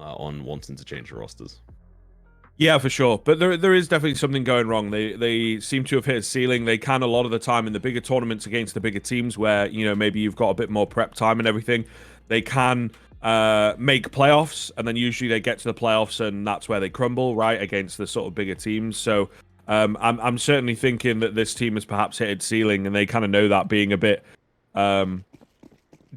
on wanting to change the rosters. Yeah, for sure. But there is definitely something going wrong. They seem to have hit a ceiling. They can a lot of the time in the bigger tournaments against the bigger teams where, you know, maybe you've got a bit more prep time and everything. They can make playoffs, and then usually they get to the playoffs and that's where they crumble, right, against the sort of bigger teams. So I'm certainly thinking that this team has perhaps hit its ceiling, and they kind of know that, being a bit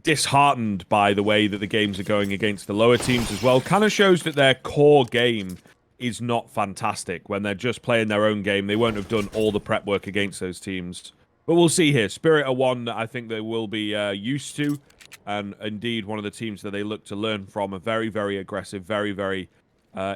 disheartened by the way that the games are going against the lower teams as well. Kind of shows that their core game is not fantastic. When they're just playing their own game, they won't have done all the prep work against those teams. But we'll see here. Spirit are one that I think they will be used to, and indeed one of the teams that they look to learn from. A very, very aggressive, very, very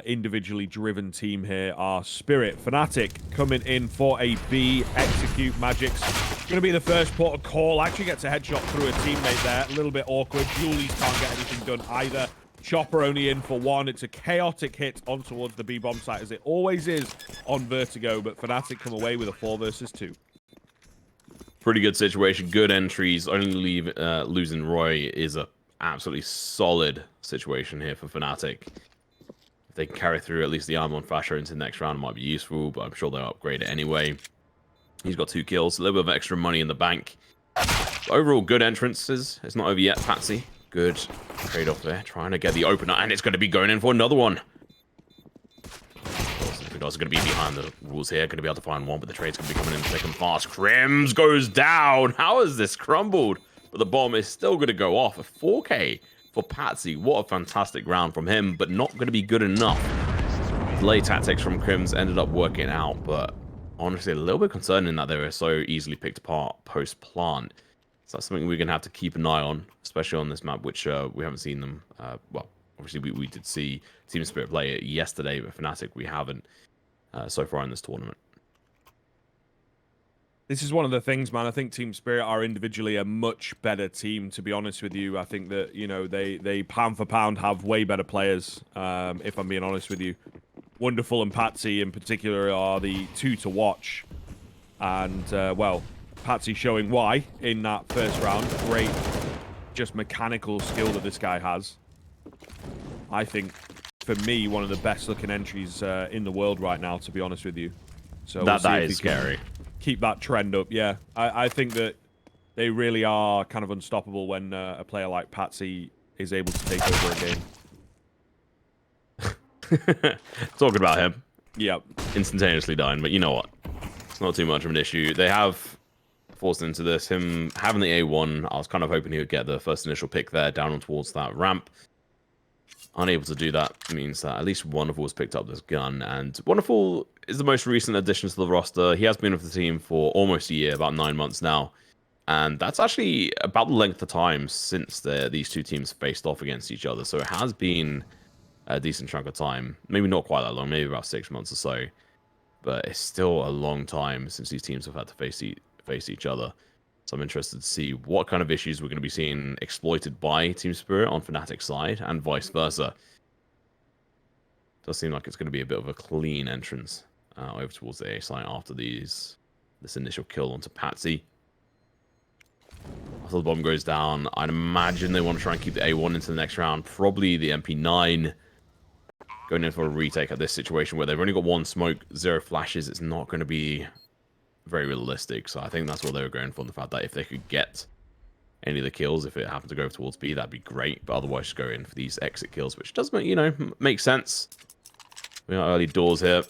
individually driven team here are Spirit. fnatic coming in for a B. Execute Magic's going to be the first port of call. Actually gets a headshot through a teammate there. A little bit awkward. Julies can't get anything done either. Chopper only in for one. It's a chaotic hit on towards the B-bomb site, as it always is on Vertigo, but fnatic come away with a 4 versus 2. Pretty good situation. Good entries. Only losing Roy is a absolutely solid situation here for fnatic. If they can carry through at least the armor on Fasher into the next round, it might be useful, but I'm sure they'll upgrade it anyway. He's got 2 kills, a little bit of extra money in the bank. But overall, good entrances. It's not over yet, Patsy. Good trade-off there, trying to get the opener, and it's going to be going in for another one. The guys are going to be behind the rules here, going to be able to find one, but the trade's going to be coming in thick and fast. Crims goes down. How has this crumbled? But the bomb is still going to go off. A 4K for Patsy. What a fantastic round from him, but not going to be good enough. Delay tactics from Crims ended up working out, but honestly, a little bit concerning that they were so easily picked apart post-plant. So that's something we're going to have to keep an eye on, especially on this map, which we haven't seen them. Well, obviously, we did see Team Spirit play it yesterday, but fnatic, we haven't so far in this tournament. This is one of the things, man. I think Team Spirit are individually a much better team, to be honest with you. I think that, you know, they pound for pound have way better players, if I'm being honest with you. Wonderful and Patsy in particular are the 2 to watch. And, well, Patsy showing why in that first round. Great, just mechanical skill that this guy has. I think, for me, one of the best looking entries in the world right now, to be honest with you. So that is scary. Keep that trend up, yeah. I think that they really are kind of unstoppable when a player like Patsy is able to take over a game. Talking about him. Yep. Instantaneously dying, but you know what? It's not too much of an issue. They have forced into this. Him having the A1, I was kind of hoping he would get the first initial pick there down towards that ramp. Unable to do that means that at least Wonderful has picked up this gun, and Wonderful is the most recent addition to the roster. He has been with the team for almost a year, about 9 months now, and that's actually about the length of time since these two teams faced off against each other, so it has been a decent chunk of time. Maybe not quite that long, maybe about 6 months or so, but it's still a long time since these teams have had to face each other. So I'm interested to see what kind of issues we're going to be seeing exploited by Team Spirit on fnatic's side, and vice versa. Does seem like it's going to be a bit of a clean entrance over towards the A side after this initial kill onto Patsy. After the bomb goes down, I'd imagine they want to try and keep the A1 into the next round. Probably the MP9 going in for a retake at this situation where they've only got 1 smoke, 0 flashes. It's not going to be very realistic, so I think that's what they were going for. The fact that if they could get any of the kills, if it happened to go towards B, that'd be great, but otherwise just go in for these exit kills, which does make, you know, make sense. We are early doors here.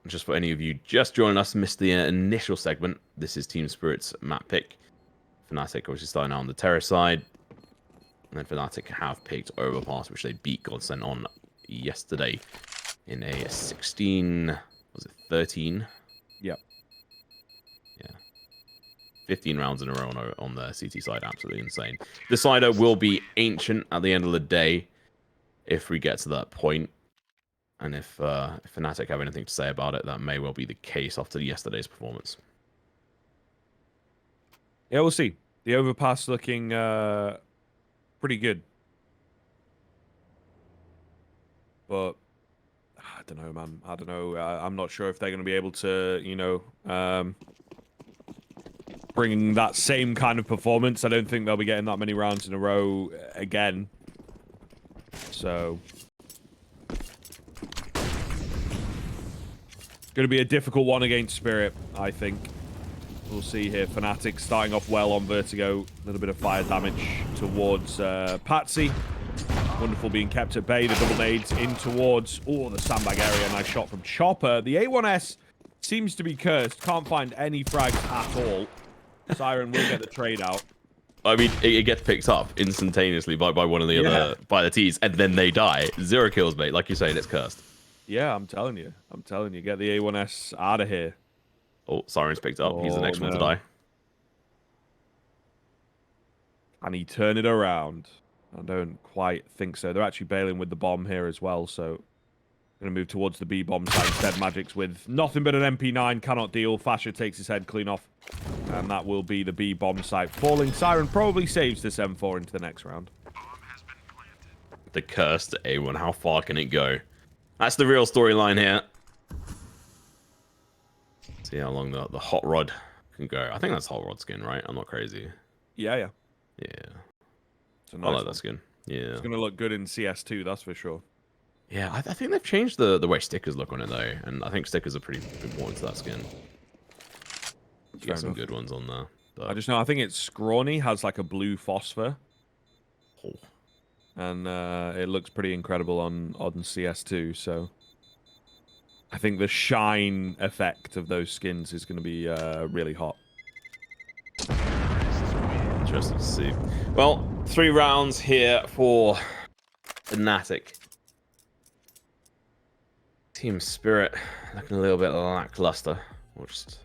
Just for any of you just joining us, missed the initial segment, this is Team Spirit's map pick. fnatic obviously starting out on the terrace side, and then fnatic have picked Overpass, which they beat Godsend on yesterday in a 16, was it 13? Yep. Yeah. 15 rounds in a row on the CT side. Absolutely insane. The Decider will be ancient at the end of the day if we get to that point. And if fnatic have anything to say about it, that may well be the case after yesterday's performance. Yeah, we'll see. The Overpass looking pretty good. But I don't know, man. I don't know. I'm not sure if they're going to be able to, you know, bring that same kind of performance. I don't think they'll be getting that many rounds in a row again. So going to be a difficult one against Spirit, I think. We'll see here. fnatic starting off well on Vertigo. A little bit of fire damage towards Patsy. Wonderful being kept at bay. The double nades in towards the sandbag area. Nice shot from Chopper. The A1S seems to be cursed. Can't find any frags at all. Siren will get the trade out. I mean, it gets picked up instantaneously by one of the other, by the T's, and then they die. 0 kills, mate. Like you say, it's cursed. Yeah, I'm telling you. I'm telling you. Get the A1S out of here. Oh, Siren's picked up. He's the next one to die. Can he turn it around? I don't quite think so. They're actually bailing with the bomb here as well, so going to move towards the B bomb side instead. Magic's with nothing but an MP9, cannot deal. Fasher takes his head clean off, and that will be the B bomb site falling. Siren probably saves this M4 into the next round. The cursed A1, how far can it go? That's the real storyline here. See how long the hot rod can go. I think that's hot rod skin, right? I'm not crazy. Yeah. It's a nice I like that skin. Yeah. It's going to look good in CS2, that's for sure. Yeah, I think they've changed the way stickers look on it, though. And I think stickers are pretty important to that skin. You get some good ones on there. But... I just know, I think it's Scrawny, has like a blue phosphor. Oh. And it looks pretty incredible on CS2, so... I think the shine effect of those skins is going to be really hot. Interesting to see. Well, 3 rounds here for fnatic. Team Spirit looking a little bit lackluster. We'll just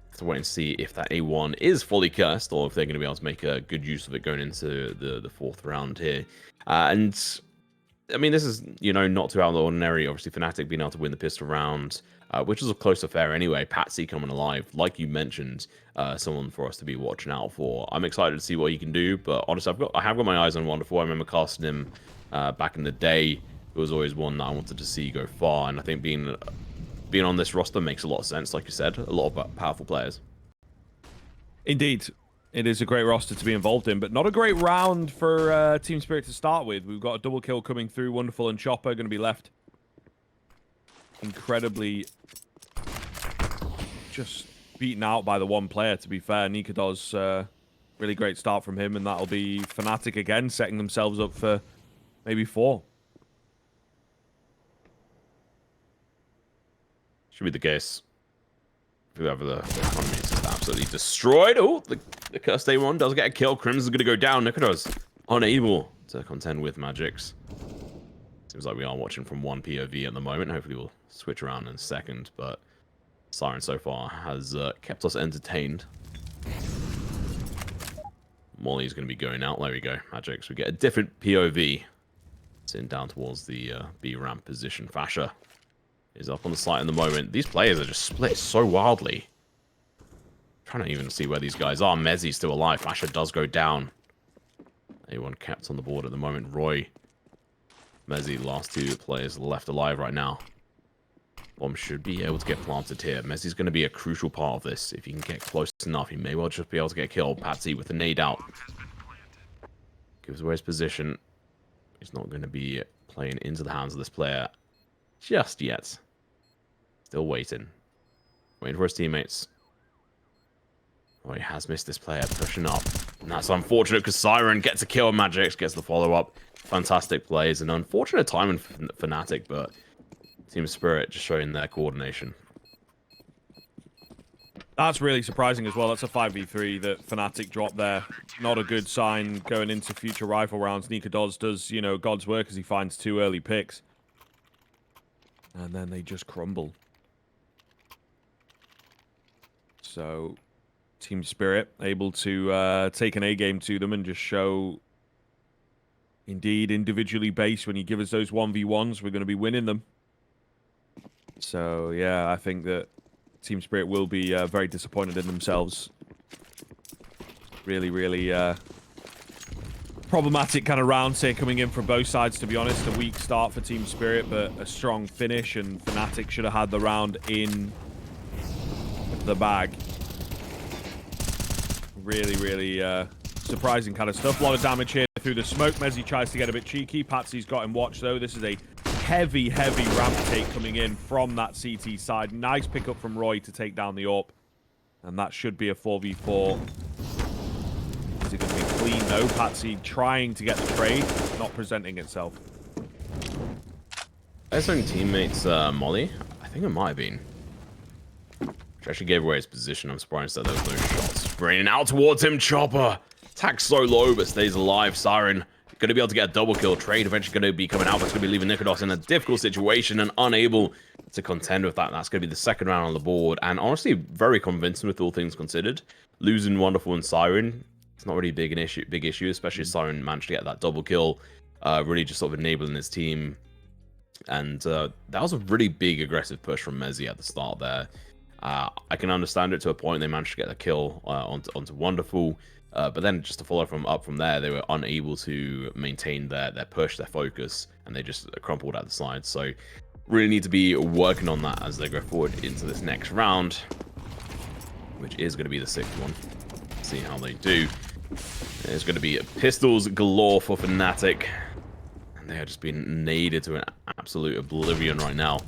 have to wait and see if that A1 is fully cursed or if they're going to be able to make a good use of it going into the 4th round here. And I mean, this is, not too out of the ordinary. Obviously, fnatic being able to win the pistol round, which was a close affair anyway. Patsy coming alive, like you mentioned, someone for us to be watching out for. I'm excited to see what he can do, but honestly, I have got my eyes on Wonderful. I remember casting him back in the day. It was always one that I wanted to see go far, and I think being on this roster makes a lot of sense. Like you said, a lot of powerful players. Indeed. It is a great roster to be involved in, but not a great round for Team Spirit to start with. We've got a double kill coming through. Wonderful and Chopper going to be left incredibly just beaten out by the one player, to be fair. Nikados, really great start from him, and that'll be fnatic again, setting themselves up for maybe 4. Should be the case. Whoever the economy is just absolutely destroyed. Oh, the cursed A1 does get a kill. Crimson's going to go down. Nikados unable to contend with Magics. Seems like we are watching from one POV at the moment. Hopefully we'll switch around in a second, but Siren so far has kept us entertained. Molly's going to be going out. There we go. Magics. We get a different POV. Sitting down towards the B ramp position. Fasher is up on the site in the moment. These players are just split so wildly. I'm trying to even see where these guys are. Mezzi's still alive. Fasher does go down. A1 kept on the board at the moment. Roy, Mezzi, last 2 players left alive right now. Bomb should be able to get planted here. Mezzi's going to be a crucial part of this. If he can get close enough, he may well just be able to get killed. Patsy with the nade out. Gives away his position. He's not going to be playing into the hands of this player just yet. Still waiting. Waiting for his teammates. Oh, he has missed this player pushing up. And that's unfortunate because Siren gets a kill. Magix gets the follow-up. Fantastic plays. An unfortunate timing for fnatic, but Team Spirit just showing their coordination. That's really surprising as well. That's a 5v3 that fnatic dropped there. Not a good sign going into future rifle rounds. Nikados does, God's work as he finds 2 early picks. And then they just crumble. So, Team Spirit able to take an A game to them and just show, indeed, individually based, when you give us those 1v1s, we're going to be winning them. So, yeah, I think that Team Spirit will be very disappointed in themselves. Really, really problematic kind of rounds here coming in from both sides, to be honest. A weak start for Team Spirit, but a strong finish, and fnatic should have had the round in the bag. Really, really surprising kind of stuff. A lot of damage here through the smoke. Mezzy tries to get a bit cheeky. Patsy's got him watched, though. This is a heavy ramp take coming in from that CT side. Nice pickup from Roy to take down the AWP. And that should be a 4v4. Is it going to be clean, though? Patsy trying to get the trade, not presenting itself. His own teammates, Molly, I think it might have been. Which actually gave away his position. I'm surprised that there was no shots. Raining out towards him, Chopper. Attacks so low, but stays alive. Siren going to be able to get a double kill. Trade eventually going to be coming out, but it's going to be leaving Nikodos in a difficult situation and unable to contend with that. That's going to be the second round on the board. And honestly, very convincing with all things considered. Losing Wonderful and Siren, it's not really big issue, especially Siren managed to get that double kill. Really just sort of enabling his team. And that was a really big aggressive push from Mezzy at the start there. I can understand it to a point. They managed to get the kill onto Wonderful. But then just to follow from there, they were unable to maintain their push, their focus, and they just crumpled at the side. So really need to be working on that as they go forward into this next round, which is going to be the 6th one. See how they do. There's going to be pistols galore for Fnatic. And they are just being naded to an absolute oblivion right now.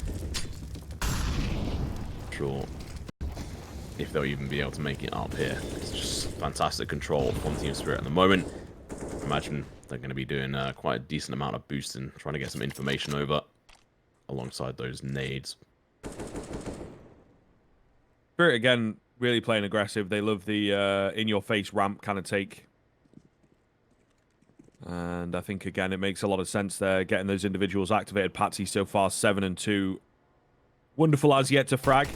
Sure. If they'll even be able to make it up here. It's just fantastic control from Team Spirit at the moment. Imagine they're going to be doing quite a decent amount of boosting, trying to get some information over alongside those nades. Spirit, again, really playing aggressive. They love the in-your-face ramp kind of take. And I think, again, it makes a lot of sense there, getting those individuals activated. Patsy so far, 7-2. Wonderful as yet to frag.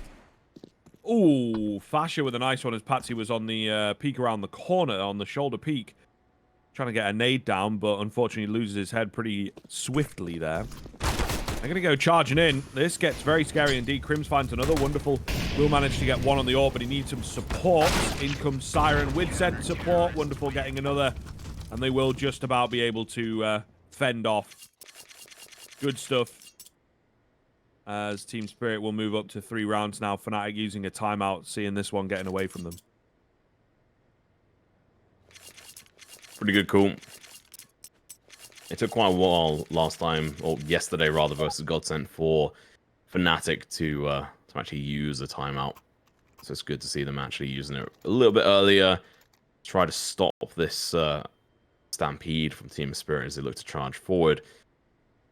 Ooh, Fasher with a nice one as Patsy was on the peek around the corner, on the shoulder peak. Trying to get a nade down, but unfortunately loses his head pretty swiftly there. They're going to go charging in. This gets very scary indeed. Crims finds another. Wonderful will manage to get one on the AWP, but he needs some support. In comes Siren with said support. Wonderful getting another. And they will just about be able to fend off. Good stuff. As Team Spirit will move up to 3 rounds now. Fnatic using a timeout, seeing this one getting away from them. Pretty good call. It took quite a while last time, or yesterday rather, versus Godsent for Fnatic to actually use a timeout. So it's good to see them actually using it a little bit earlier. Try to stop this stampede from Team Spirit as they look to charge forward.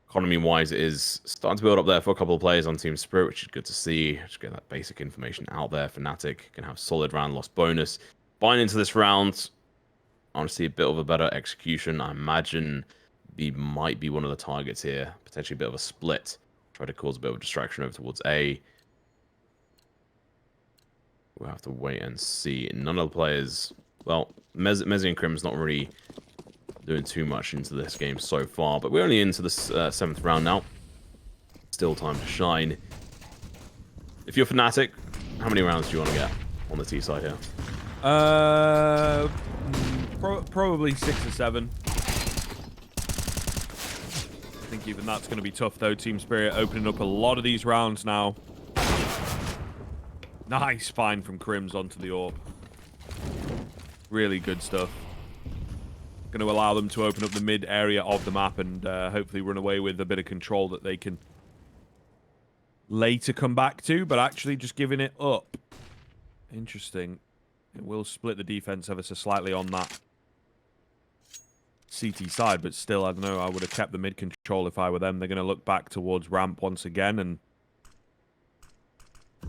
Economy-wise, it is starting to build up there for a couple of players on Team Spirit, which is good to see. Just get that basic information out there. Fnatic can have solid round loss bonus. Buying into this round, honestly, a bit of a better execution. I imagine B might be one of the targets here. Potentially a bit of a split. Try to cause a bit of a distraction over towards A. We'll have to wait and see. None of the players... Well, Mezzy and Crim's not really doing too much into this game so far, but we're only into this 7th round now. Still time to shine. If you're Fnatic, how many rounds do you want to get on the T side here? Probably 6 or 7. I think even that's going to be tough, though. Team Spirit opening up a lot of these rounds now. Nice find from Crims onto the AWP. Really good stuff. Going to allow them to open up the mid area of the map and hopefully run away with a bit of control that they can later come back to, but actually just giving it up. Interesting. It will split the defense ever so slightly on that CT side, but still, I don't know, I would have kept the mid control if I were them. They're going to look back towards ramp once again and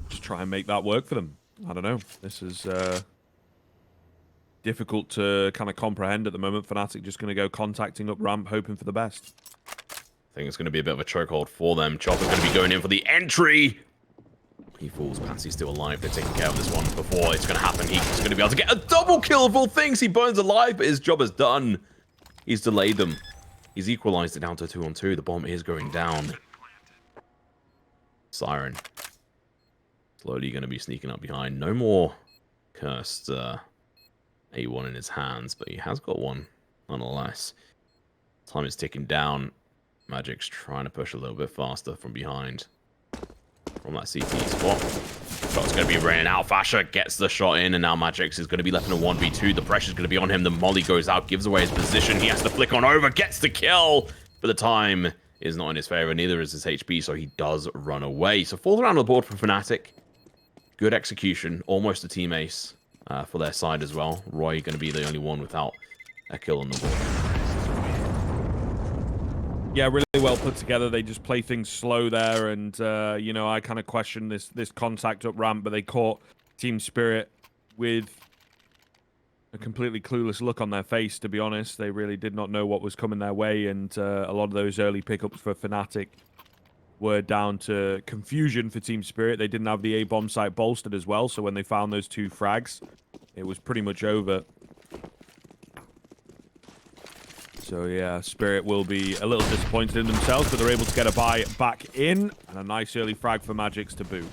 just try and make that work for them. I don't know. This is difficult to kind of comprehend at the moment. Fnatic just going to go contacting up ramp, hoping for the best. I think it's going to be a bit of a chokehold for them. Chopper's going to be going in for the entry. He falls. Patsy's still alive. They're taking care of this one before it's going to happen. He's going to be able to get a double kill of all things. He burns alive, but his job is done. He's delayed them. He's equalized it down to 2-on-2. The bomb is going down. Siren. Slowly going to be sneaking up behind. No more cursed A1 in his hands, but he has got one nonetheless. Time is ticking down. Magic's trying to push a little bit faster from behind. from that CT spot. Shot's going to be raining out. Fasher gets the shot in, and now Magix is going to be left in a 1v2. The pressure's going to be on him. The molly goes out, gives away his position. He has to flick on over, gets the kill, but the time is not in his favor. Neither is his HP, so he does run away. So 4th round on the board for fnatic. Good execution, almost a team ace for their side as well. Roy going to be the only one without a kill on the board. Yeah, really well put together. They just play things slow there, and you know, I kind of question this contact up ramp, but they caught Team Spirit with a completely clueless look on their face, to be honest. They really did not know what was coming their way, and a lot of those early pickups for fnatic were down to confusion for Team Spirit. They didn't have the A-bomb site bolstered as well, so when they found those 2 frags, it was pretty much over. So yeah, Spirit will be a little disappointed in themselves, but they're able to get a buy back in, and a nice early frag for Magix to boot.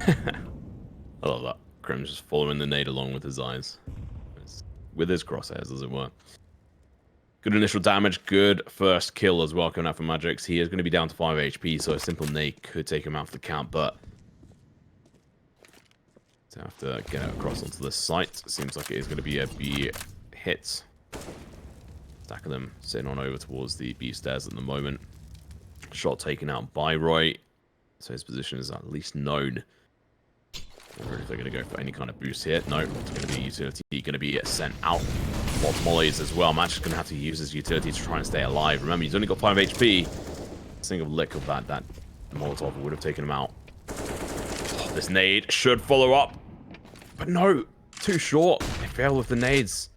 I love that. Grim's just following the nade along with his eyes. With his crosshairs, as it were. Good initial damage, good first kill as well coming out from Magix. He is going to be down to 5 HP, so a simple nade could take him out for the count, but to have to get across onto the site. Seems like it is going to be a B hit. Stack of them sitting on over towards the B stairs at the moment. Shot taken out by Roy, so his position is at least known. I wonder if they're going to go for any kind of boost here. No, it's going to be utility going to be sent out. Lots of mollies as well. Match is going to have to use his utility to try and stay alive. Remember, he's only got 5 HP. A single lick of that Molotov would have taken him out. Oh, this nade should follow up. But no, too short. They failed with the nades.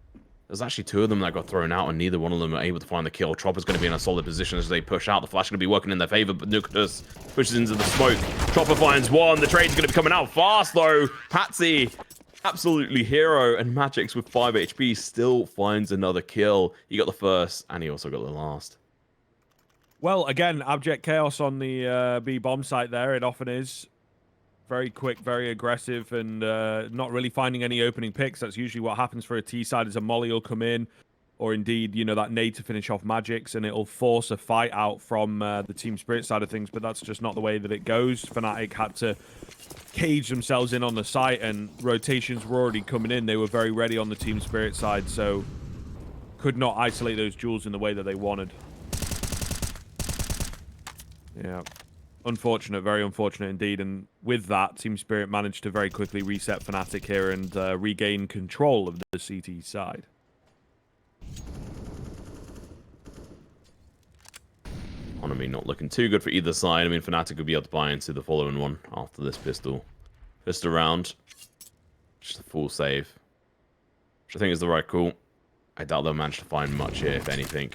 There's actually 2 of them that got thrown out, and neither one of them are able to find the kill. Chopper's going to be in a solid position as they push out. The flash is going to be working in their favor, but Nucleus pushes into the smoke. Chopper finds one. The trade's going to be coming out fast, though. Patsy, absolutely hero, and Magix with 5 HP still finds another kill. He got the first, and he also got the last. Well, again, abject chaos on the B bomb site there. It often is. Very quick, very aggressive, and not really finding any opening picks. That's usually what happens for a T side, is a molly will come in, or indeed, you know, that nade to finish off Magix, and it'll force a fight out from the Team Spirit side of things, but that's just not the way that it goes. fnatic had to cage themselves in on the site, and rotations were already coming in. They were very ready on the Team Spirit side, so could not isolate those jewels in the way that they wanted. Yeah. Unfortunate, very unfortunate indeed, and with that, Team Spirit managed to very quickly reset fnatic here and regain control of the CT side. Economy not looking too good for either side. I mean, fnatic would be able to buy into the following one after this pistol round. Just a full save, which I think is the right call. I doubt they'll manage to find much here, if anything.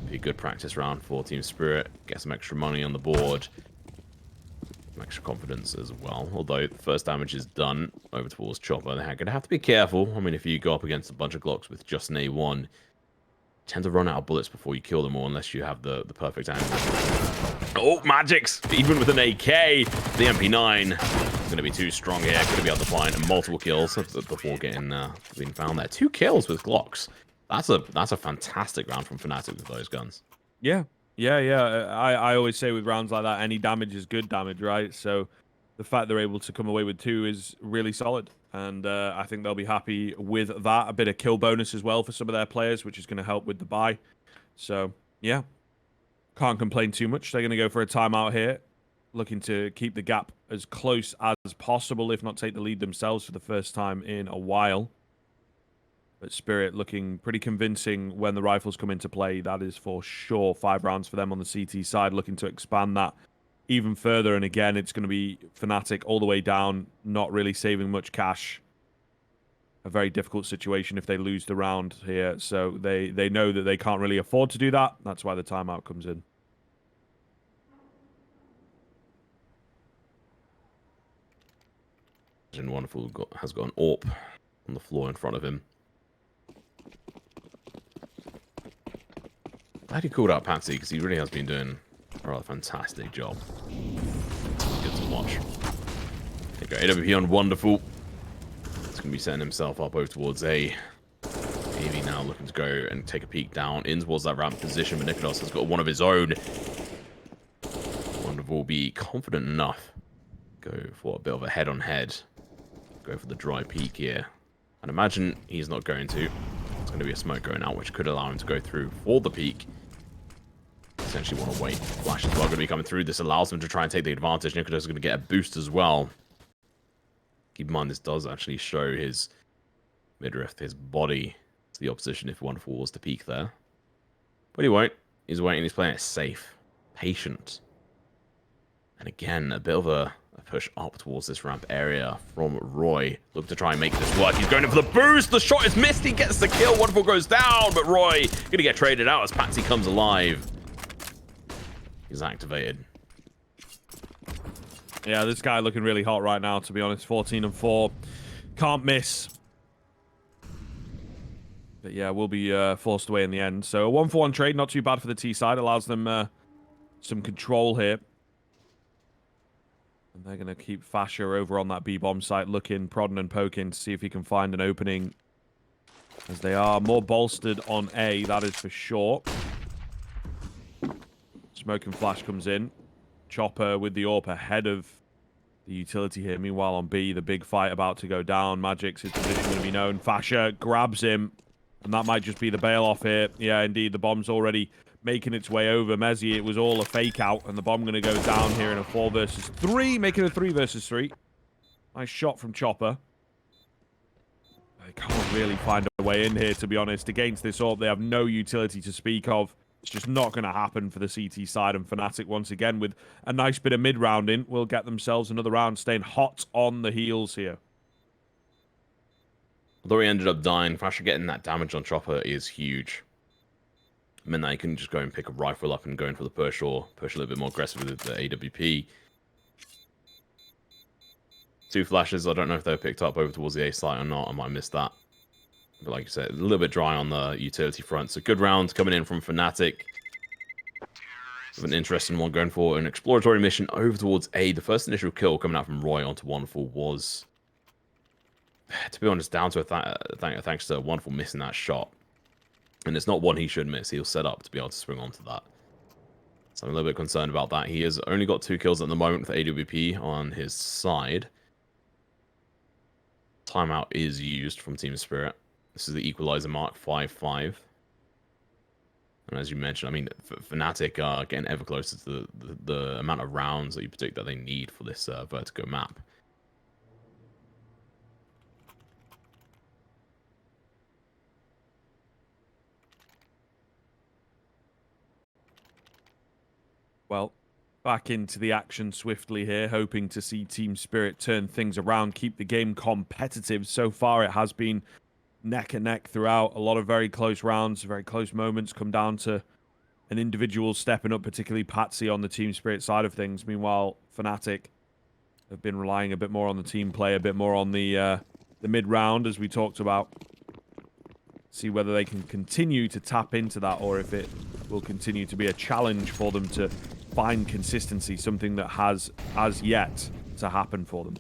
Be a good practice round for Team Spirit. Get some extra money on the board. Some extra confidence as well. Although the first damage is done over towards Chopper, they're going to have to be careful. I mean, if you go up against a bunch of Glocks with just an A1, you tend to run out of bullets before you kill them all, unless you have the perfect angle. Oh, Magix! Even with an AK, the MP9 is going to be too strong here. Going to be able to find multiple kills before getting being found there. 2 kills with Glocks. That's a fantastic round from fnatic with those guns. Yeah. I always say with rounds like that, any damage is good damage, right? So the fact they're able to come away with 2 is really solid. And I think they'll be happy with that. A bit of kill bonus as well for some of their players, which is going to help with the buy. So, yeah. Can't complain too much. They're going to go for a timeout here. Looking to keep the gap as close as possible, if not take the lead themselves for the first time in a while. But Spirit looking pretty convincing when the rifles come into play. That is for sure 5 rounds for them on the CT side, looking to expand that even further. And again, it's going to be fnatic all the way down, not really saving much cash. A very difficult situation if they lose the round here. So they know that they can't really afford to do that. That's why the timeout comes in. Wonderful has got an AWP on the floor in front of him. Glad he called out Patsy, because he really has been doing a rather fantastic job. Good to watch. There you go, AWP on Wonderful. He's going to be setting himself up over towards A. AV now looking to go and take a peek down in towards that ramp position, but Nicholas has got one of his own. Wonderful will be confident enough. Go for a bit of a head-on-head. Go for the dry peek here. I'd imagine he's not going to. It's going to be a smoke going out, which could allow him to go through for the peek. Essentially want to wait. Flash as well going to be coming through. This allows him to try and take the advantage. Nicholas is going to get a boost as well. Keep in mind, this does actually show his midriff, his body to the opposition if Wonderful was to peek there. But he won't. He's waiting. He's playing it safe. Patient. And again, a bit of a push up towards this ramp area from Roy. Look to try and make this work. He's going in for the boost. The shot is missed. He gets the kill. Wonderful goes down, but Roy going to get traded out as Patsy comes alive. He's activated. Yeah, this guy looking really hot right now, to be honest. 14 and 4. Can't miss. But yeah, we'll be forced away in the end. So a 1-for-1 trade, not too bad for the T side. Allows them some control here. And they're going to keep Fasher over on that B-bomb site, looking, prodding and poking to see if he can find an opening. As they are more bolstered on A, that is for sure. Smoke and Flash comes in. Chopper with the AWP ahead of the utility here. Meanwhile on B, the big fight about to go down. Magic's his position going to be known. Fasher grabs him. And that might just be the bail off here. Yeah, indeed, the bomb's already making its way over Mezzi. It was all a fake out, and the bomb going to go down here in a 4 versus 3, making a 3 versus 3. Nice shot from Chopper. They can't really find a way in here, to be honest. Against this AWP, they have no utility to speak of. It's just not going to happen for the CT side, and fnatic, once again, with a nice bit of mid-round in, will get themselves another round, staying hot on the heels here. Although he ended up dying, Fasher getting that damage on Chopper is huge. It meant that he couldn't just go and pick a rifle up and go in for the push, or push a little bit more aggressive with the AWP. 2 flashes, I don't know if they were picked up over towards the A site or not. I might have missed that. But like you said, a little bit dry on the utility front. So good round coming in from fnatic. With an interesting one going for an exploratory mission over towards A. The first initial kill coming out from Roy onto Wonderful was, to be honest, down to thanks to Wonderful missing that shot. And it's not one he should miss. He'll set up to be able to swing onto that. So I'm a little bit concerned about that. He has only got 2 kills at the moment with AWP on his side. Timeout is used from Team Spirit. This is the equalizer mark, 5-5. And as you mentioned, I mean, fnatic are getting ever closer to the amount of rounds that you predict that they need for this Vertigo map. Well, back into the action swiftly here, hoping to see Team Spirit turn things around, keep the game competitive. So far, it has been neck and neck throughout. A lot of very close rounds, very close moments come down to an individual stepping up, particularly Patsy on the Team Spirit side of things. Meanwhile, fnatic have been relying a bit more on the team play, a bit more on the mid-round, as we talked about. See whether they can continue to tap into that, or if it will continue to be a challenge for them to find consistency, something that has as yet to happen for them.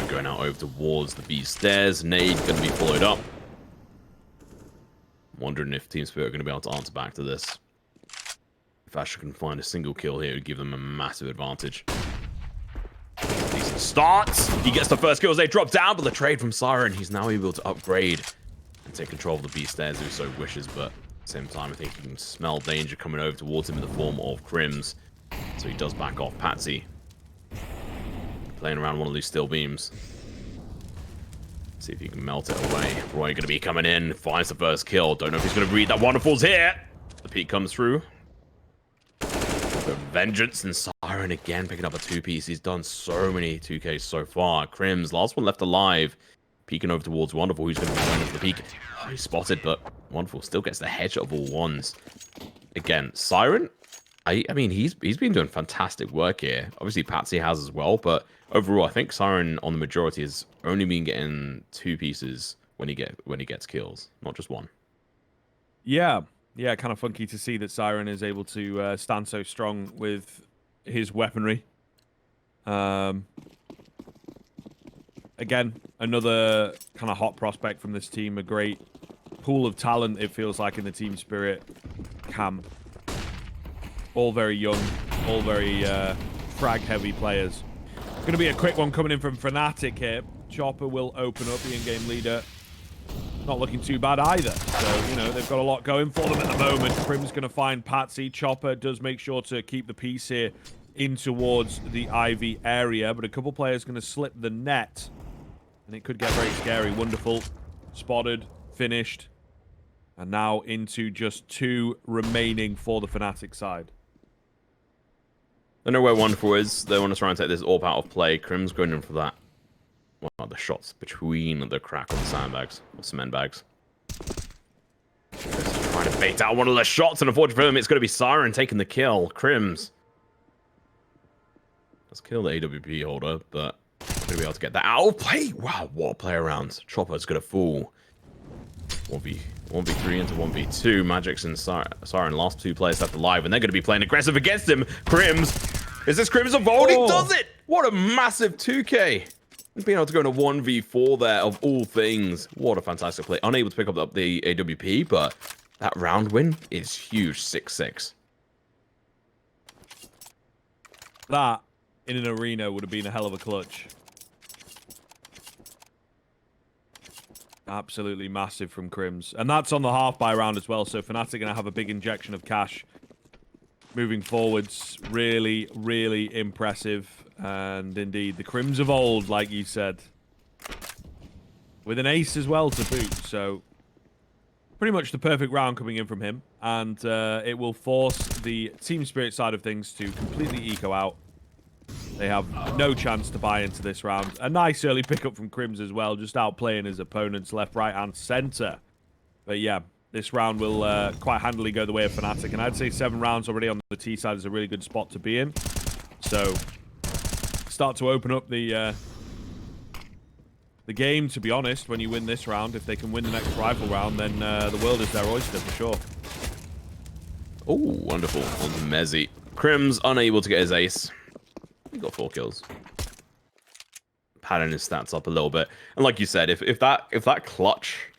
Going out over towards the B stairs. Nade going to be followed up. Wondering if Team Spirit are going to be able to answer back to this. If Asher can find a single kill here, it would give them a massive advantage. Decent starts. He gets the first kill as they drop down, but the trade from Siren, he's now able to upgrade and take control of the B stairs if he so wishes, but at the same time, I think he can smell danger coming over towards him in the form of Crims. So he does back off Patsy. Playing around one of these steel beams. See if he can melt it away. Roy going to be coming in. Finds the first kill. Don't know if he's going to read that. Wonderful's here. The peek comes through. The Vengeance and Siren again picking up a 2-piece. He's done so many 2Ks so far. Crims, last one left alive. Peeking over towards Wonderful, who's going to be going for the peek. Oh, he's spotted, but Wonderful still gets the headshot of all ones. Again, Siren, I mean, he's been doing fantastic work here. Obviously, Patsy has as well, but overall, I think Siren on the majority has only been getting 2 pieces when he gets kills, not just 1. Yeah, kind of funky to see that Siren is able to stand so strong with his weaponry. Again, another kind of hot prospect from this team, a great pool of talent, it feels like, in the Team Spirit camp. All very young, all very frag-heavy players. Going to be a quick one coming in from fnatic here. Chopper will open up, the in-game leader. Not looking too bad either. So, you know, they've got a lot going for them at the moment. Prim's going to find Patsy. Chopper does make sure to keep the piece here in towards the Ivy area, but a couple players going to slip the net, and it could get very scary. Wonderful. Spotted. Finished. And now into just 2 remaining for the fnatic side. They know where Wonderful is. They want to try and take this AWP out of play. Crim's going in for that. Well, the shots between the crack of the sandbags, or cement bags. Just trying to bait out one of the shots, and unfortunately for him, it's going to be Siren taking the kill. Crims. Let's kill the AWP holder, but going to be able to get that out of play. Wow, what a play around. Chopper's going to fall. 1v3 into 1v2. Magic's and Siren, last 2 players left alive, and they're going to be playing aggressive against him. Crims. Is this Crims evolved? He does it! What a massive 2k. Being able to go into 1v4 there, of all things. What a fantastic play. Unable to pick up the AWP, but that round win is huge. 6-6. That, in an arena, would have been a hell of a clutch. Absolutely massive from Crims. And that's on the half-buy round as well, so fnatic going to have a big injection of cash moving forwards. Really, really impressive. And indeed, the Crims of old, like you said. With an ace as well to boot, so pretty much the perfect round coming in from him. And it will force the Team Spirit side of things to completely eco out. They have no chance to buy into this round. A nice early pickup from Crims as well, just outplaying his opponents left, right, and center. But yeah, this round will quite handily go the way of fnatic. And I'd say 7 rounds already on the T side is a really good spot to be in. So start to open up the game, to be honest, when you win this round. If they can win the next rifle round, then the world is their oyster for sure. Oh, wonderful. On Mezzy. Crims unable to get his ace. He got 4 kills. Padding his stats up a little bit. And like you said, if that clutch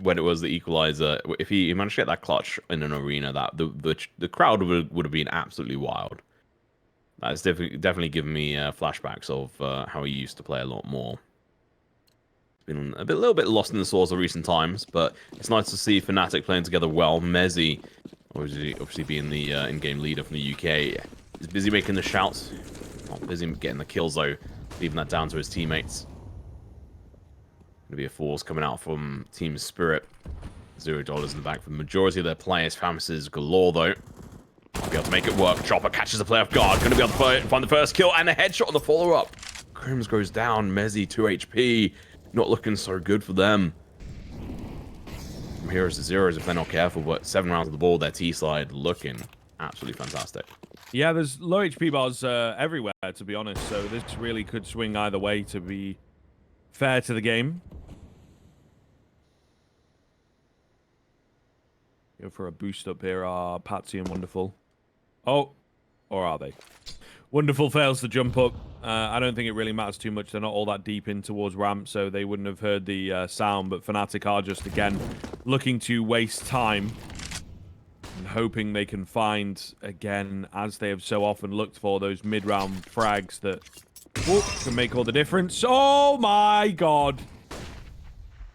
when it was the equalizer, if he managed to get that clutch in an arena, that the crowd would have been absolutely wild. That's definitely given me flashbacks of how he used to play a lot more. Been a little bit lost in the sauce of recent times, but it's nice to see fnatic playing together well. Mezzy, obviously being the in-game leader from the UK, is busy making the shouts. Not busy getting the kills though, leaving that down to his teammates. Gonna be a force coming out from Team Spirit. $0 in the back for the majority of their players. Famises galore though. Be able to make it work. Chopper catches the play off guard. Gonna be able to find the first kill and a headshot on the follow-up. Crims goes down. Mezzy 2 HP. Not looking so good for them. From heroes to zeros if they're not careful, but 7 rounds of the ball, their T side looking absolutely fantastic. Yeah, there's low HP bars everywhere, to be honest, so this really could swing either way, to be fair to the game. Go for a boost up here are Patsy and Wonderful. Oh, or are they? Wonderful fails to jump up. I don't think it really matters too much. They're not all that deep in towards ramp, so they wouldn't have heard the sound. But fnatic are just, again, looking to waste time and hoping they can find, again, as they have so often looked for, those mid-round frags that can make all the difference. Oh, my God.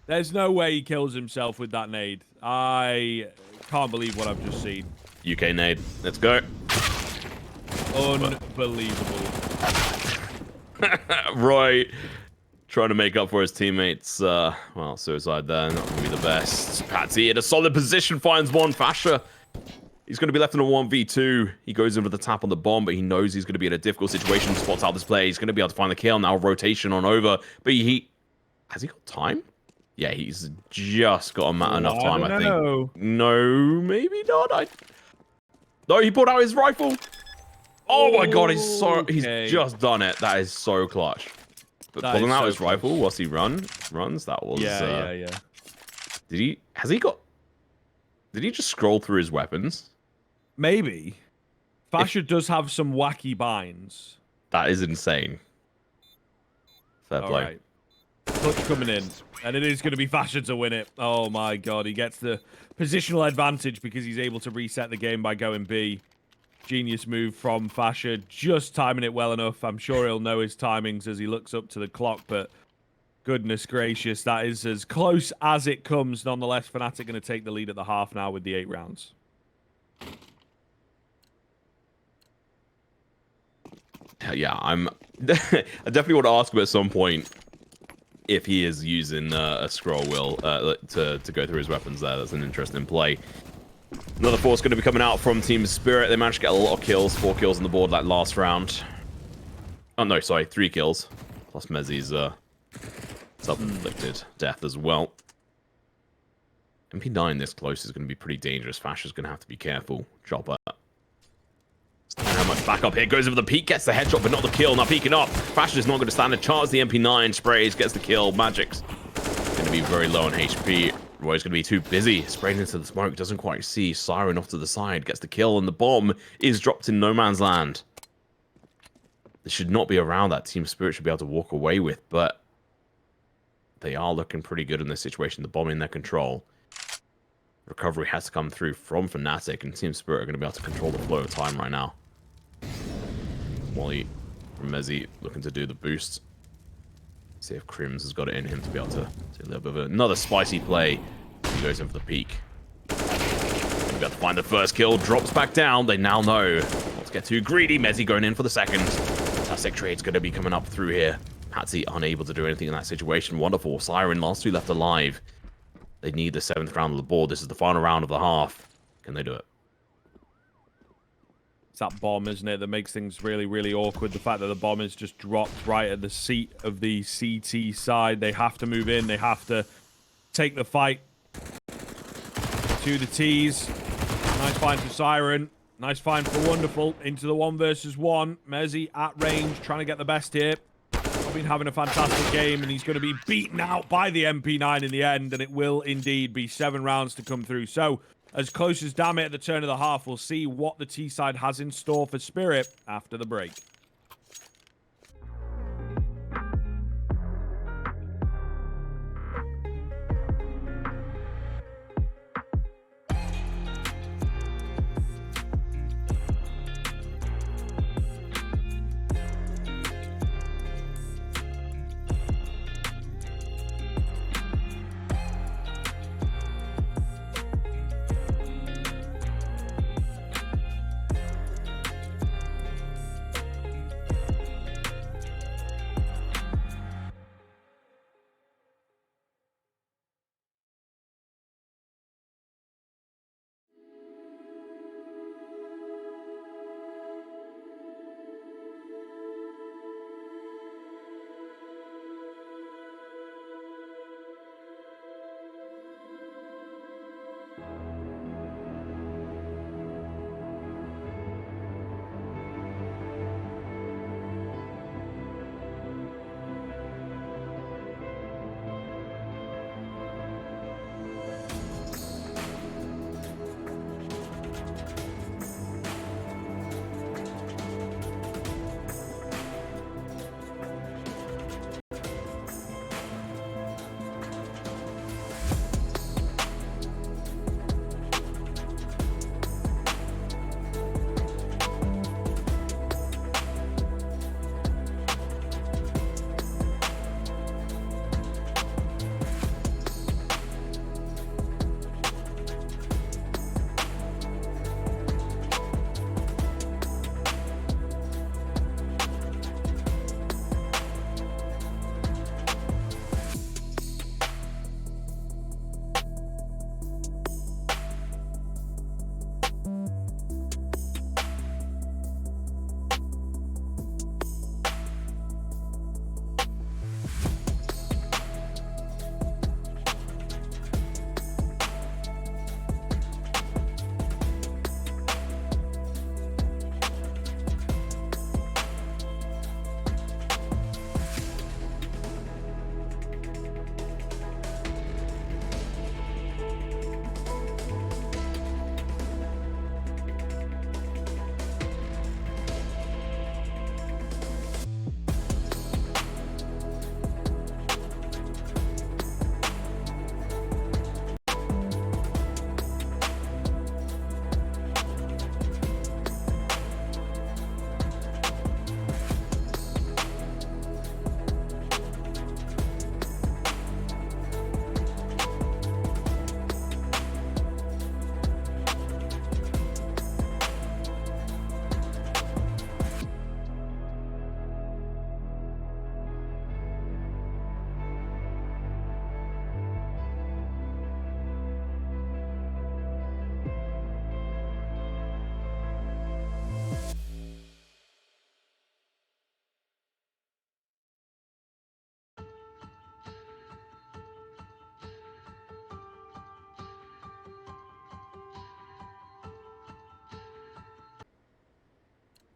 There's no way he kills himself with that nade. I can't believe what I've just seen. UK nade. Let's go. Unbelievable. Roy trying to make up for his teammates. Well, suicide there. Not going to be the best. Patsy in a solid position. Finds one. Fasher. He's going to be left in a 1v2. He goes in with the tap on the bomb, but he knows he's going to be in a difficult situation. Spots out this play. He's going to be able to find the kill. Now rotation on over. But has he got time? Yeah, he's just got enough time, I think. No, maybe not. No, he pulled out his rifle. Oh my God, he's just done it. That is so clutch. But pulling out his rifle whilst he runs, that was yeah. Did he just scroll through his weapons? Maybe. Fasher does have some wacky binds. That is insane. Fair play. Right. clutch coming in. And it is going to be Fasher to win it. Oh my god, he gets the positional advantage because he's able to reset the game by going B. Genius move from Fasher, just timing it well enough. I'm sure he'll know his timings as he looks up to the clock, but goodness gracious, that is as close as it comes. Nonetheless, fnatic going to take the lead at the half now with the 8 rounds. Yeah, I definitely want to ask him at some point if he is using a scroll wheel to go through his weapons there. That's an interesting play. Another force going to be coming out from Team Spirit. They managed to get a lot of kills. 4 kills on the board that last round. Oh, no, sorry. 3 kills. Plus Mezzi's self-inflicted death as well. MP9 this close is going to be pretty dangerous. Fasher's going to have to be careful. Chopper. How much backup here? Goes over the peak, gets the headshot, but not the kill. Now peeking up. Fasher's not going to stand a chance. The MP9 sprays, gets the kill. Magic's going to be very low on HP. Roy's going to be too busy. Spraying into the smoke, doesn't quite see. Siren off to the side, gets the kill, and the bomb is dropped in no man's land. This should not be around that Team Spirit should be able to walk away with, but they are looking pretty good in this situation. The bomb in their control. Recovery has to come through from fnatic, and Team Spirit are going to be able to control the flow of time right now. Wally from Mezzi looking to do the boost. See if Crims has got it in him to be able to do a little bit of another spicy play. He goes in for the peak. He'll be able to find the first kill, drops back down. They now know not to get too greedy. Mezzi going in for the second. Fantastic trade's going to be coming up through here. Patsy unable to do anything in that situation. Wonderful. Siren, last 2 left alive. They need the 7th round of the board. This is the final round of the half. Can they do it? It's that bomb, isn't it, that makes things really, really awkward. The fact that the bomb is just dropped right at the seat of the CT side. They have to move in. They have to take the fight to the T's. Nice find for Siren. Nice find for Wonderful. Into the 1 versus 1. Mezzi at range, trying to get the best here. Been having a fantastic game, and he's going to be beaten out by the MP9 in the end, and it will indeed be 7 rounds to come through. So, as close as damn it at the turn of the half, we'll see what the T side has in store for Spirit after the break.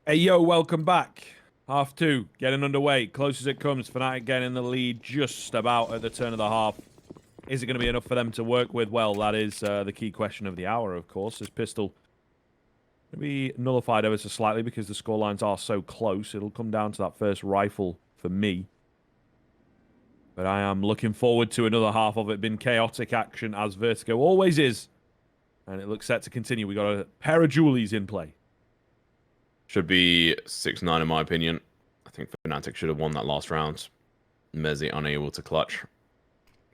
Hey, yo, welcome back. Half two, getting underway. Close as it comes. fnatic getting in the lead just about at the turn of the half. Is it going to be enough for them to work with? Well, that is the key question of the hour, of course. As Pistol will be nullified ever so slightly because the scorelines are so close. It'll come down to that first rifle for me. But I am looking forward to another half of it. Been chaotic action, as Vertigo always is. And it looks set to continue. We got a pair of Julies in play. Should be 6-9 in my opinion. I think fnatic should have won that last round. Mezzi unable to clutch.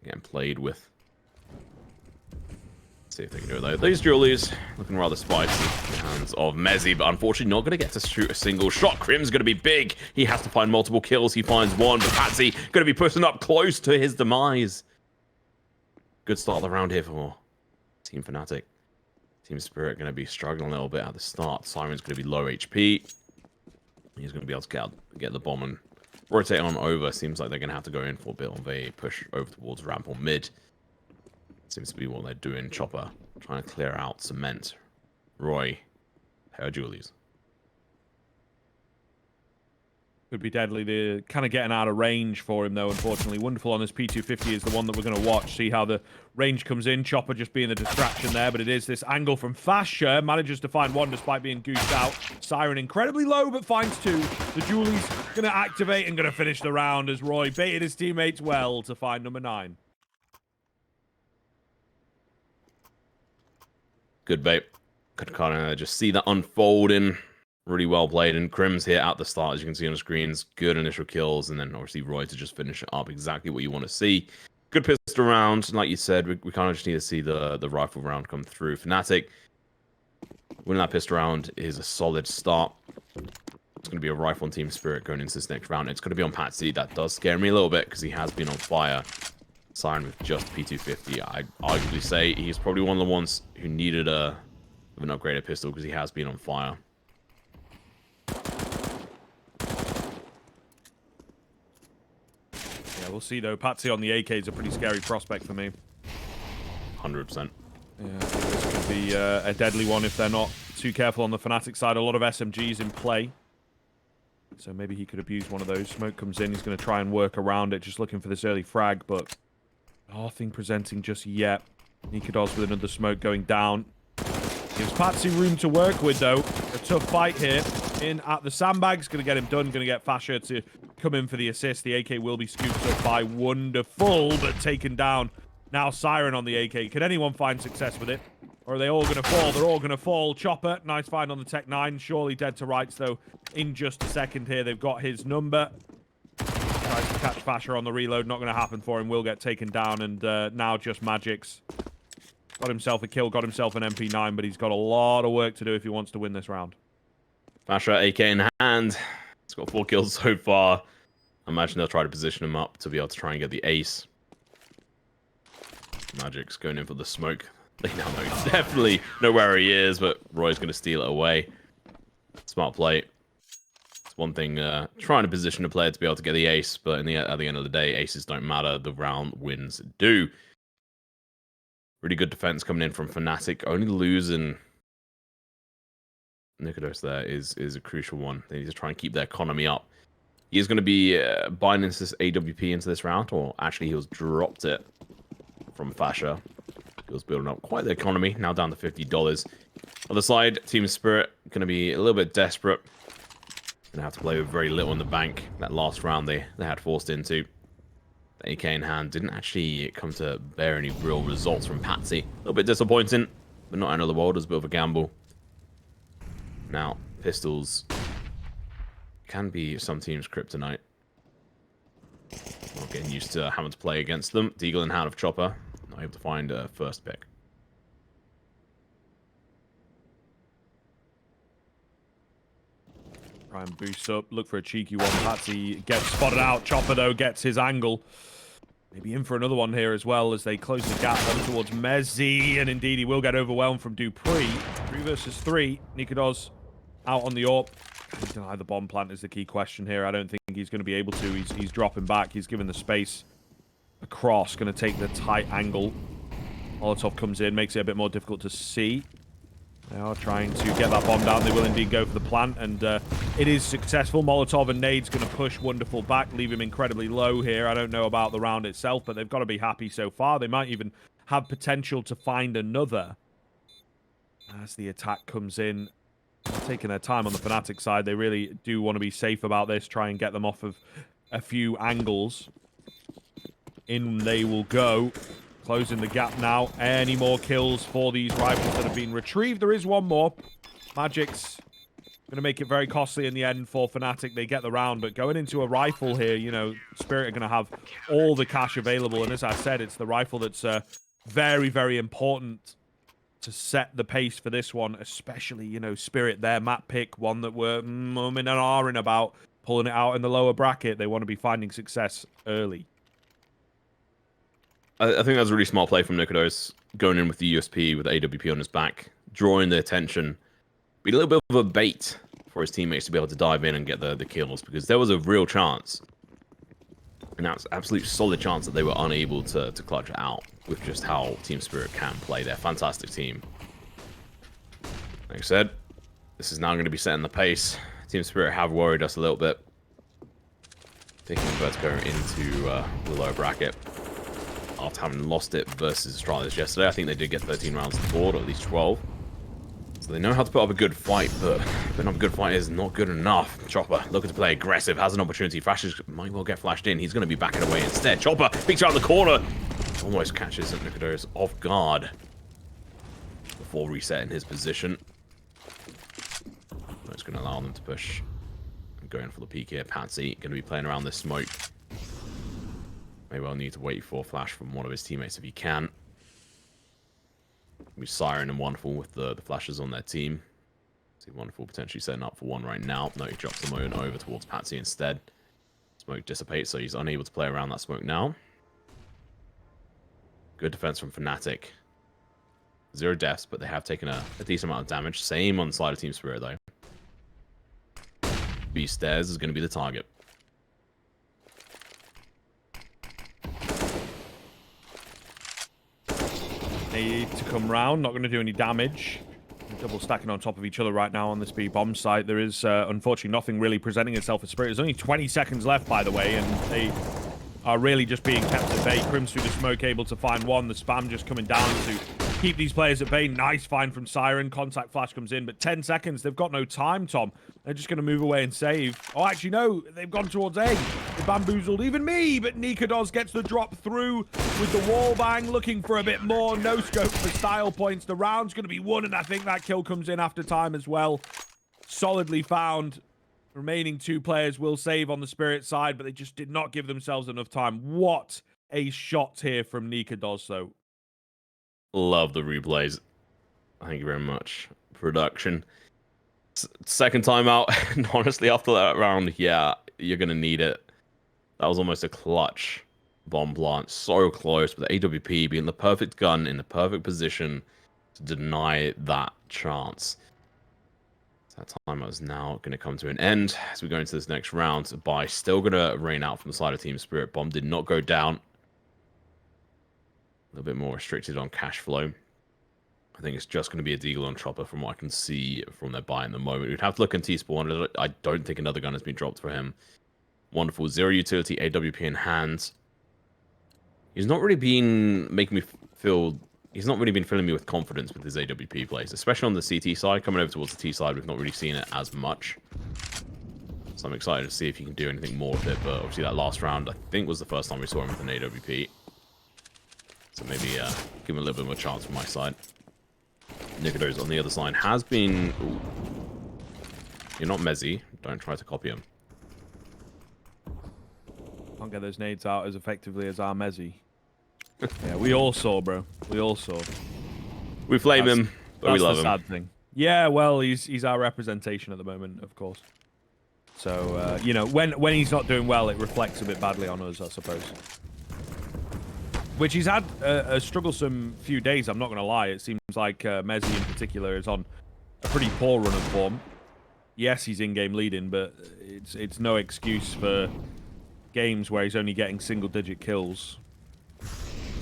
Getting played with. Let's see if they can do it though. These Julies looking rather spicy in the hands of Mezzi, but unfortunately not going to get to shoot a single shot. Crim's going to be big. He has to find multiple kills. He finds one, but Patsy going to be pushing up close to his demise. Good start of the round here for Team fnatic. Team Spirit going to be struggling a little bit at the start. Siren's going to be low HP. He's going to be able to get the bomb and rotate on over. Seems like they're going to have to go in for a bit of a push over towards ramp or mid. Seems to be what they're doing. Chopper trying to clear out cement. Roy, pair of Julies. Could be deadly. They're kind of getting out of range for him, though, unfortunately. Wonderful on this P250 is the one that we're going to watch. See how the range comes in. Chopper just being the distraction there, but it is this angle from Fasher. Manages to find one despite being goosed out. Siren incredibly low, but finds two. The Julie's going to activate and going to finish the round as Roy baited his teammates well to find number 9. Good bait. Could kind of just see that unfolding. Really well played, and Crim's here at the start, as you can see on the screens. Good initial kills, and then obviously Roy to just finish it up exactly what you want to see. Good pistol round, like you said. We kind of just need to see the rifle round come through. fnatic winning that pistol round is a solid start. It's going to be a rifle on Team Spirit going into this next round. It's going to be on Patsy. That does scare me a little bit because he has been on fire. Siren with just P250. I'd arguably say he's probably one of the ones who needed an upgraded pistol because he has been on fire. We'll see, though. Patsy on the AK is a pretty scary prospect for me. 100%. Yeah, this could be a deadly one if they're not too careful on the fnatic side. A lot of SMGs in play. So maybe he could abuse one of those. Smoke comes in. He's going to try and work around it, just looking for this early frag, but nothing presenting just yet. Nikodos with another smoke going down. Gives Patsy room to work with, though. A tough fight here. In at the sandbags. Going to get him done. Going to get Fasher to come in for the assist. The AK will be scooped up by Wonderful, but taken down. Now Siren on the AK. Can anyone find success with it? Or are they all going to fall? They're all going to fall. Chopper, nice find on the Tech 9. Surely dead to rights, though. In just a second here, they've got his number. Tries to catch Fasher on the reload. Not going to happen for him. Will get taken down, and now just Magic's got himself a kill, got himself an MP9, but he's got a lot of work to do if he wants to win this round. Fasher, AK in hand. He's got 4 kills so far. I imagine they'll try to position him up to be able to try and get the ace. Magic's going in for the smoke. They now know definitely know where he is, but Roy's going to steal it away. Smart play. It's one thing trying to position a player to be able to get the ace, but at the end of the day, aces don't matter. The round wins do. Really good defense coming in from fnatic. Only losing Nikodos there is a crucial one. They need to try and keep their economy up. He is going to be buying into this AWP into this round, or actually he was dropped it from Fasher. He was building up quite the economy, now down to $50. On the side, Team Spirit going to be a little bit desperate. Going to have to play with very little in the bank. That last round they had forced into. The AK in hand didn't actually come to bear any real results from Patsy. A little bit disappointing, but not end of the world. It was a bit of a gamble. Now, pistols can be some teams' kryptonite. Not getting used to having to play against them. Deagle in hand of Chopper. Not able to find a first pick. Try and boost up. Look for a cheeky one. Patsy gets spotted out. Chopper, though, gets his angle. Maybe in for another one here as well as they close the gap on towards Mezzi. And indeed, he will get overwhelmed from Dupree. 3 versus 3. Nikodos out on the AWP. Can he deny the bomb plant is the key question here. I don't think he's going to be able to. He's dropping back. He's given the space across. Going to take the tight angle. Molotov comes in, makes it a bit more difficult to see. They are trying to get that bomb down. They will indeed go for the plant, and it is successful. Molotov and Nade's going to push Wonderful back, leave him incredibly low here. I don't know about the round itself, but they've got to be happy so far. They might even have potential to find another. As the attack comes in, taking their time on the Fnatic side. They really do want to be safe about this, try and get them off of a few angles. In they will go. Closing the gap now. Any more kills for these rifles that have been retrieved? There is one more. Magic's going to make it very costly in the end for Fnatic. They get the round, but going into a rifle here, you know, Spirit are going to have all the cash available. And as I said, it's the rifle that's very, very important to set the pace for this one, especially, you know, Spirit, their map pick, one that we're umming and ahhing about, pulling it out in the lower bracket. They want to be finding success early. I think that's a really smart play from Nikodos, going in with the USP with AWP on his back, drawing the attention, be a little bit of a bait for his teammates to be able to dive in and get the kills, because there was a real chance, an absolute solid chance that they were unable to clutch it out with just how Team Spirit can play. They're a fantastic team. Like I said, this is now going to be setting the pace. Team Spirit have worried us a little bit. Taking Vertigo into the lower bracket after having lost it versus Astralis yesterday. I think they did get 13 rounds on the board, or at least 12. So they know how to put up a good fight, but putting up a good fight is not good enough. Chopper looking to play aggressive, has an opportunity. Flashes might well get flashed in. He's going to be backing away instead. Chopper peeks around the corner. Almost catches Nikodos off guard before resetting his position. That's going to allow them to push. Going for the peek here. Patsy going to be playing around this smoke. May well need to wait for a flash from one of his teammates if he can. Be Siren and Wonderful with the flashes on their team. See Wonderful potentially setting up for one right now. No, he drops the moment over towards Patsy instead. Smoke dissipates, so he's unable to play around that smoke now. Good defense from Fnatic. 0 deaths, but they have taken a decent amount of damage. Same on the side of Team Spirit, though. B stairs is going to be the target. Need to come round, not going to do any damage. Double stacking on top of each other right now on this B bomb site. There is unfortunately nothing really presenting itself for Spirit. There's only 20 seconds left, by the way, and they are really just being kept at bay. Crims through the smoke, able to find one. The spam just coming down to keep these players at bay. Nice find from Siren. Contact flash comes in, but 10 seconds. They've got no time, Tom. They're just going to move away and save. Oh, actually, no. They've gone towards A. They bamboozled even me, but Nikodos gets the drop through with the wall bang, looking for a bit more. No scope for style points. The round's going to be won, and I think that kill comes in after time as well. Solidly found. Remaining 2 players will save on the Spirit side, but they just did not give themselves enough time. What a shot here from Nikodos, though. Love the replays. Thank you very much. Production. Second time out, and honestly, after that round, yeah, you're going to need it. That was almost a clutch bomb plant. So close, but the AWP being the perfect gun in the perfect position to deny that chance. That timer is now going to come to an end as we go into this next round. Buy still going to rain out from the side of Team Spirit. Bomb did not go down. A little bit more restricted on cash flow. I think it's just going to be a deal on Chopper from what I can see from their buy in the moment. We'd have to look in T-Spawn. I don't think another gun has been dropped for him. Wonderful. 0 utility, AWP in hand. He's not really been making me feel... He's not really been filling me with confidence with his AWP plays, especially on the CT side. Coming over towards the T side, we've not really seen it as much. So I'm excited to see if he can do anything more with it. But obviously that last round, I think, was the first time we saw him with an AWP. So maybe give him a little bit of a chance from my side. Nikodos on the other side has been... Ooh. You're not Mezzy. Don't try to copy him. Can't get those nades out as effectively as our Mezzy. Yeah, we all saw, bro. We all saw. We flame him, but we love him. That's the sad thing. Yeah, well, he's our representation at the moment, of course. So, you know, when he's not doing well, it reflects a bit badly on us, I suppose. Which he's had a strugglesome few days, I'm not going to lie. It seems like Mezzy in particular is on a pretty poor run of form. Yes, he's in-game leading, but it's no excuse for games where he's only getting single-digit kills.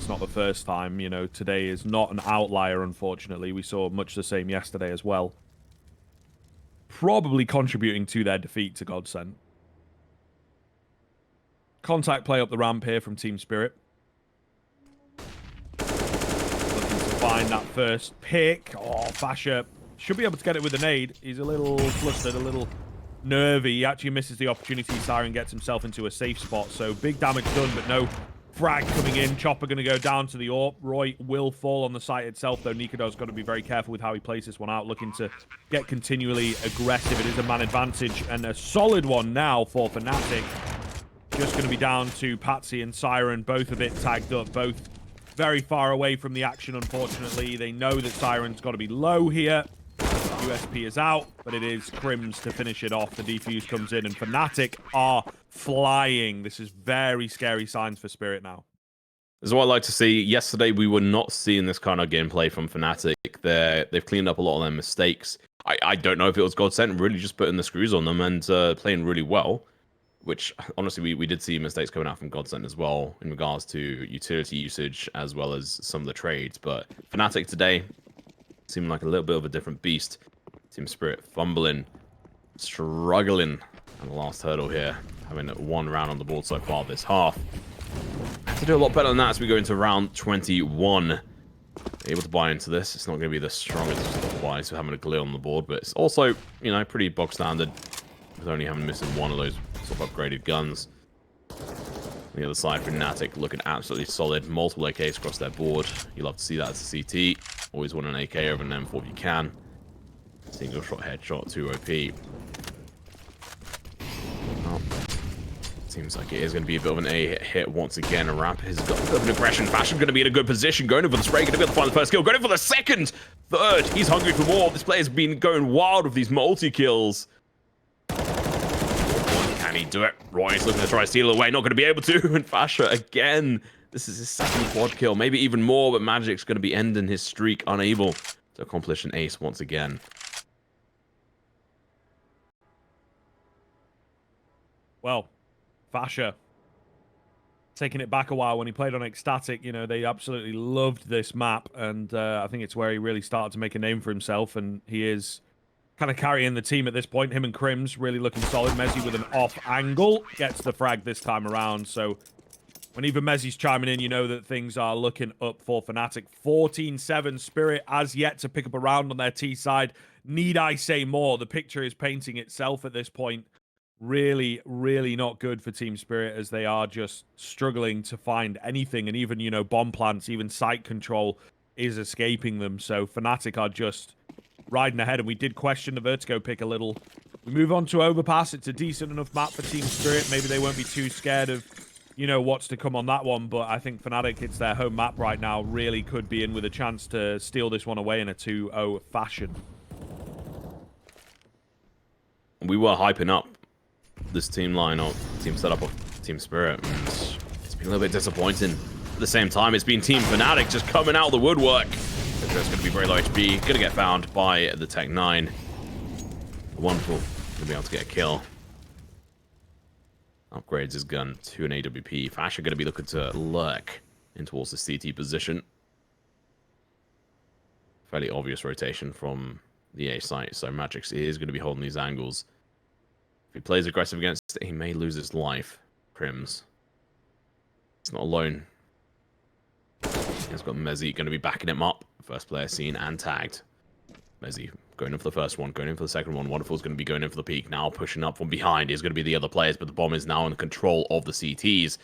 It's not the first time. You know, today is not an outlier, unfortunately. We saw much the same yesterday as well. Probably contributing to their defeat to Godsend. Contact play up the ramp here from Team Spirit. Looking to find that first pick. Oh, Fasher should be able to get it with a nade. He's a little flustered, a little nervy. He actually misses the opportunity. Siren gets himself into a safe spot. So big damage done, but no frag coming in. Chopper going to go down to the AWP. Roy will fall on the site itself, though. Nikodo's got to be very careful with how he plays this one out, looking to get continually aggressive. It is a man advantage, and a solid one now for fnatic. Just going to be down to Patsy and Siren, both a bit tagged up, both very far away from the action, unfortunately. They know that Siren's got to be low here. USP is out, but it is Crims to finish it off. The defuse comes in, and fnatic are flying. This is very scary signs for Spirit now. This is what I like to see. Yesterday, we were not seeing this kind of gameplay from fnatic. They've cleaned up a lot of their mistakes. I don't know if it was Godsend really just putting the screws on them and playing really well, which honestly we did see mistakes coming out from Godsend as well in regards to utility usage as well as some of the trades. But fnatic today seemed like a little bit of a different beast. Team Spirit fumbling, struggling on the last hurdle here, having one round on the board so far this half. Have to do a lot better than that as we go into round 21. Able to buy into this. It's not going to be the strongest wise for having a clear on the board, but it's also, you know, pretty bog standard with only having missing one of those sort of upgraded guns. On the other side, fnatic looking absolutely solid. Multiple AKs across their board. You love to see that as a CT. Always want an AK over an M4 if you can. Single shot headshot, 2 OP. Oh. Seems like it is going to be a bit of an A hit once again. A Ramp has got a bit of an aggression. Fashion going to be in a good position. Going in for the spray. Going to be able to find the first kill. Going in for the second. Third. He's hungry for more. This player's been going wild with these multi-kills. Can he do it? Roy's looking to try to steal it away. Not going to be able to. And Fasher again. This is his second quad kill. Maybe even more, but Magic's going to be ending his streak. Unable to accomplish an ace once again. Well, Fasher taking it back a while when he played on Ecstatic. You know, they absolutely loved this map, and I think it's where he really started to make a name for himself, and he is kind of carrying the team at this point. Him and Crims really looking solid. Mezzi with an off angle gets the frag this time around, so when even Mezzi's chiming in, you know that things are looking up for fnatic. 14-7. Spirit as yet to pick up a round on their T side. Need I say more? The picture is painting itself at this point. Really, really not good for Team Spirit, as they are just struggling to find anything. And even, you know, bomb plants, even site control is escaping them. So fnatic are just riding ahead. And we did question the Vertigo pick a little. We move on to Overpass. It's a decent enough map for Team Spirit. Maybe they won't be too scared of, you know, what's to come on that one. But I think fnatic, it's their home map right now, really could be in with a chance to steal this one away in a 2-0 fashion. We were hyping up this team line or team setup of Team Spirit, and it's been a little bit disappointing. At the same time, it's been Team fnatic just coming out of the woodwork. It's going to be very low HP, going to get found by the Tech 9. Wonderful, going to be able to get a kill. Upgrades his gun to an AWP. Fasher going to be looking to lurk in towards the CT position. Fairly obvious rotation from the A site, so Magix is going to be holding these angles. If he plays aggressive against it, he may lose his life. Crims. It's not alone. He's got Mezzi going to be backing him up. First player seen and tagged. Mezzi going in for the first one, going in for the second one. Wonderful's going to be going in for the peak. Now pushing up from behind is going to be the other players, but the bomb is now in control of the CTs.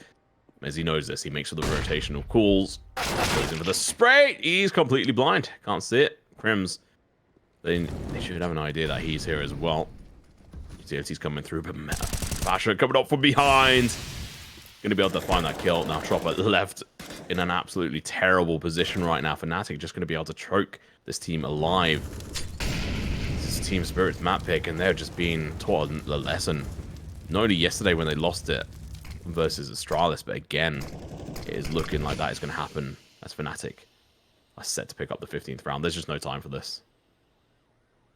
Mezzi knows this. He makes for the rotational calls. Goes in for the spray. He's completely blind. Can't see it. Crims. They should have an idea that he's here as well. Utility's coming through, but Fasher coming up from behind. Going to be able to find that kill. Now Chopper left in an absolutely terrible position right now. fnatic just going to be able to choke this team alive. This is Team Spirit's map pick, and they're just being taught a lesson. Not only yesterday when they lost it versus Astralis, but again, it is looking like that is going to happen as fnatic are set to pick up the 15th round. There's just no time for this.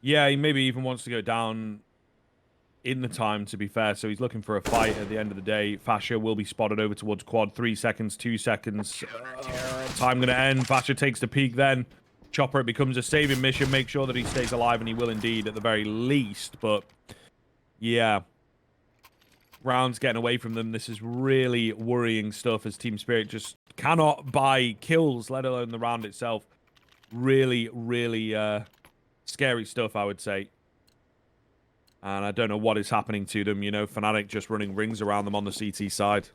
Yeah, he maybe even wants to go down in the time, to be fair. So he's looking for a fight at the end of the day. Fasher will be spotted over towards quad. 3 seconds, 2 seconds. Time going to end. Fasher takes the peak then. Chopper, it becomes a saving mission. Make sure that he stays alive, and he will indeed at the very least. But yeah, rounds getting away from them. This is really worrying stuff as Team Spirit just cannot buy kills, let alone the round itself. Really, really scary stuff, I would say. And I don't know what is happening to them. You know, fnatic just running rings around them on the CT side.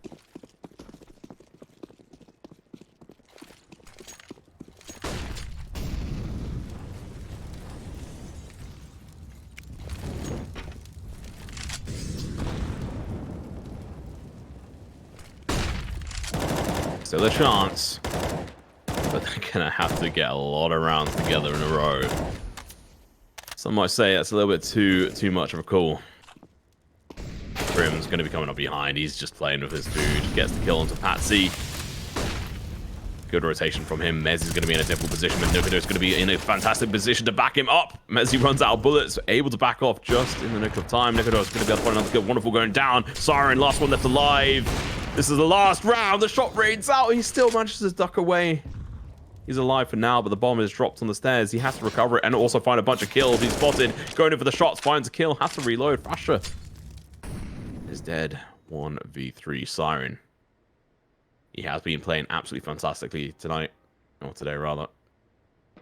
Still a chance, but they're gonna have to get a lot of rounds together in a row. Some might say that's a little bit too much of a call. Grim's gonna be coming up behind. He's just playing with his food. Gets the kill onto Patsy. Good rotation from him. Mez is going to be in a difficult position, but Nukido is going to be in a fantastic position to back him up. Mezzy runs out of bullets, able to back off just in the nick of time. Nukido is going to be able to find another kill. Wonderful going down. Siren, last one left alive. This is the last round. The shot rains out. He still manages to duck away. He's alive for now, but the bomb is dropped on the stairs. He has to recover it and also find a bunch of kills. He's spotted, going in for the shots, finds a kill, has to reload. Fasher is dead. 1v3 Siren. He has been playing absolutely fantastically tonight, or today rather.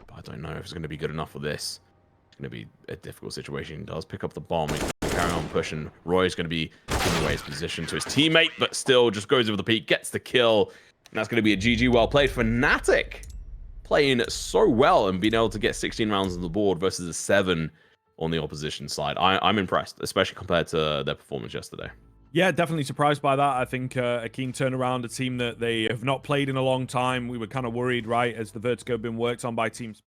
But I don't know if it's going to be good enough for this. It's going to be a difficult situation. He does pick up the bomb. He's going to carry on pushing. Roy's going to be giving away his position to his teammate, but still just goes over the peak, gets the kill. And that's going to be a GG well played. fnatic playing so well and being able to get 16 rounds on the board versus a 7 on the opposition side. I'm impressed, especially compared to their performance yesterday. Yeah, definitely surprised by that. I think a keen turnaround, a team that they have not played in a long time. We were kind of worried, right, as the Vertigo have been worked on by teams.